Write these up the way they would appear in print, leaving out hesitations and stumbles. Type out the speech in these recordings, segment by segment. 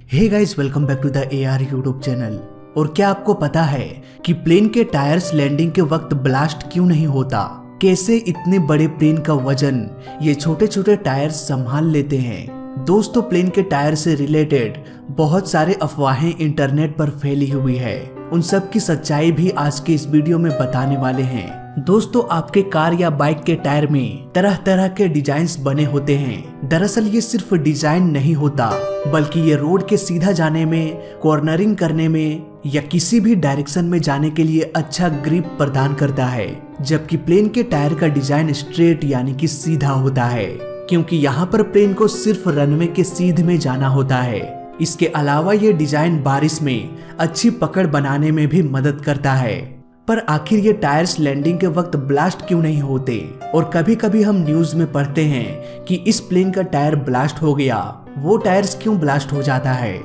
Hey guys, welcome back to the AR YouTube channel. और क्या आपको पता है कि प्लेन के टायर्स लैंडिंग के वक्त ब्लास्ट क्यों नहीं होता? कैसे इतने बड़े प्लेन का वजन ये छोटे छोटे टायर्स संभाल लेते हैं? दोस्तों, प्लेन के टायर से रिलेटेड बहुत सारे अफवाहें इंटरनेट पर फैली हुई है। उन सब की सच्चाई भी आज के इस वीडियो में बताने वाले हैं। दोस्तों, आपके कार या बाइक के टायर में तरह तरह के डिजाइन्स बने होते हैं। दरअसल ये सिर्फ डिजाइन नहीं होता, बल्कि ये रोड के सीधा जाने में, कॉर्नरिंग करने में या किसी भी डायरेक्शन में जाने के लिए अच्छा ग्रिप प्रदान करता है। जबकि प्लेन के टायर का डिजाइन स्ट्रेट यानी कि सीधा होता है, क्योंकि यहाँ पर प्लेन को सिर्फ रनवे के सीध में जाना होता है। इसके अलावा ये डिजाइन बारिश में अच्छी पकड़ बनाने में भी मदद करता है। पर आखिर ये टायर्स लैंडिंग के वक्त ब्लास्ट क्यों नहीं होते? और कभी कभी हम न्यूज में पढ़ते हैं कि इस प्लेन का टायर ब्लास्ट हो गया, वो टायर्स क्यों ब्लास्ट हो जाता है?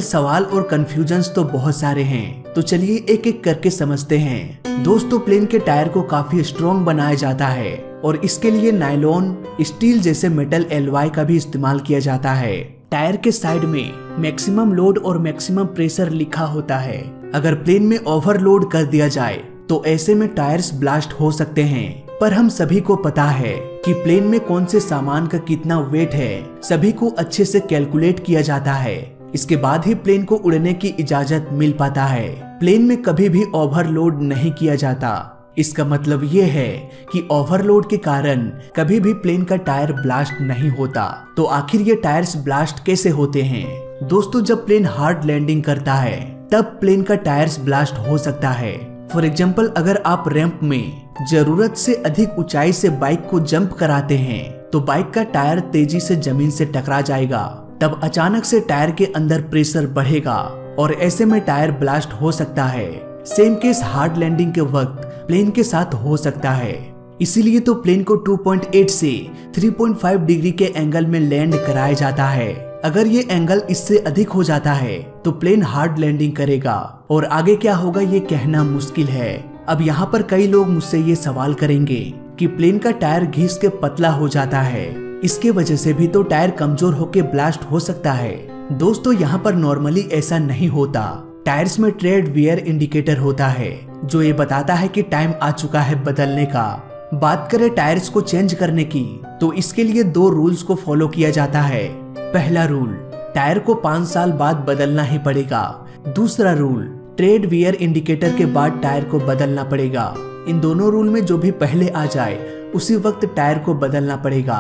सवाल और कंफ्यूजन्स तो बहुत सारे हैं, तो चलिए एक एक करके समझते हैं। दोस्तों, प्लेन के टायर को काफी स्ट्रॉन्ग बनाया जाता है और इसके लिए नायलॉन, स्टील जैसे मेटल एलॉय का भी इस्तेमाल किया जाता है। टायर के साइड में मैक्सिमम लोड और मैक्सिमम प्रेशर लिखा होता है। अगर प्लेन में ओवरलोड कर दिया जाए तो ऐसे में टायर्स ब्लास्ट हो सकते हैं। पर हम सभी को पता है कि प्लेन में कौन से सामान का कितना वेट है, सभी को अच्छे से कैलकुलेट किया जाता है। इसके बाद ही प्लेन को उड़ने की इजाजत मिल पाता है। प्लेन में कभी भी ओवरलोड नहीं किया जाता। इसका मतलब ये है कि ओवरलोड के कारण कभी भी प्लेन का टायर ब्लास्ट नहीं होता। तो आखिर ये टायर्स ब्लास्ट कैसे होते हैं? दोस्तों, जब प्लेन हार्ड लैंडिंग करता है तब प्लेन का टायर्स ब्लास्ट हो सकता है। फॉर एग्जाम्पल, अगर आप रैंप में जरूरत से अधिक ऊंचाई से बाइक को जंप कराते हैं तो बाइक का टायर तेजी से जमीन से टकरा जाएगा। तब अचानक से टायर के अंदर प्रेशर बढ़ेगा और ऐसे में टायर ब्लास्ट हो सकता है। सेम केस हार्ड लैंडिंग के वक्त प्लेन के साथ हो सकता है। इसीलिए तो प्लेन को 2.8 से 3.5 डिग्री के एंगल में लैंड कराया जाता है। अगर ये एंगल इससे अधिक हो जाता है तो प्लेन हार्ड लैंडिंग करेगा और आगे क्या होगा ये कहना मुश्किल है। अब यहाँ पर कई लोग मुझसे ये सवाल करेंगे कि प्लेन का टायर घिस के पतला हो जाता है, इसके वजह से भी तो टायर कमजोर होके ब्लास्ट हो सकता है। दोस्तों, यहाँ पर नॉर्मली ऐसा नहीं होता। टायर्स में ट्रेड वियर इंडिकेटर होता है जो ये बताता है कि टाइम आ चुका है बदलने का। बात करें टायर्स को चेंज करने की, तो इसके लिए 2 रूल्स को फॉलो किया जाता है। पहला रूल, टायर को 5 साल बाद बदलना ही पड़ेगा। दूसरा रूल, ट्रेड वियर इंडिकेटर के बाद टायर को बदलना पड़ेगा। इन दोनों रूल में जो भी पहले आ जाए उसी वक्त टायर को बदलना पड़ेगा।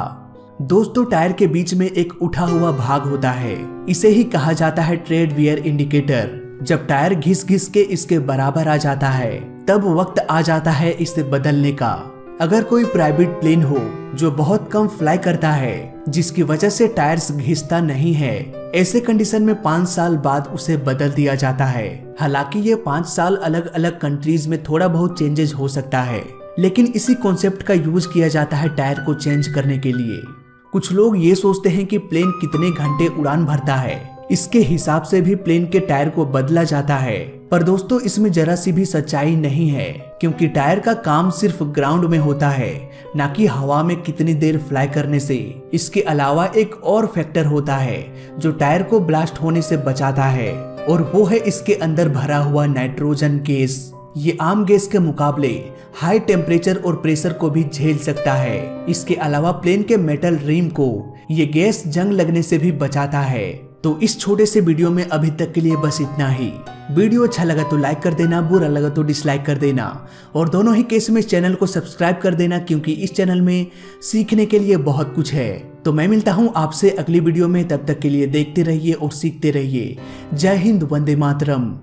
दोस्तों, टायर के बीच में एक उठा हुआ भाग होता है, इसे ही कहा जाता है ट्रेड वियर इंडिकेटर। जब टायर घिस घिस के इसके बराबर आ जाता है तब वक्त आ जाता है इसे बदलने का। अगर कोई प्राइवेट प्लेन हो जो बहुत कम फ्लाई करता है, जिसकी वजह से टायर्स घिसता नहीं है, ऐसे कंडीशन में 5 साल बाद उसे बदल दिया जाता है। हालांकि ये 5 साल अलग अलग कंट्रीज में थोड़ा बहुत चेंजेस हो सकता है, लेकिन इसी कॉन्सेप्ट का यूज किया जाता है टायर को चेंज करने के लिए। कुछ लोग ये सोचते हैं कि प्लेन कितने घंटे उड़ान भरता है, इसके हिसाब से भी प्लेन के टायर को बदला जाता है। पर दोस्तों, इसमें जरा सी भी सच्चाई नहीं है, क्योंकि टायर का काम सिर्फ ग्राउंड में होता है, ना कि हवा में कितनी देर फ्लाई करने से। इसके अलावा एक और फैक्टर होता है जो टायर को ब्लास्ट होने से बचाता है, और वो है इसके अंदर भरा हुआ नाइट्रोजन गैस। ये आम गैस के मुकाबले हाई टेम्परेचर और प्रेशर को भी झेल सकता है। इसके अलावा प्लेन के मेटल रिम को ये गैस जंग लगने से भी बचाता है। तो इस छोटे से वीडियो में अभी तक के लिए बस इतना ही। वीडियो अच्छा लगा तो लाइक कर देना, बुरा लगा तो डिसलाइक कर देना, और दोनों ही केस में इस चैनल को सब्सक्राइब कर देना, क्योंकि इस चैनल में सीखने के लिए बहुत कुछ है। तो मैं मिलता हूँ आपसे अगली वीडियो में, तब तक के लिए देखते रहिए और सीखते रहिए। जय हिंद, वंदे मातरम।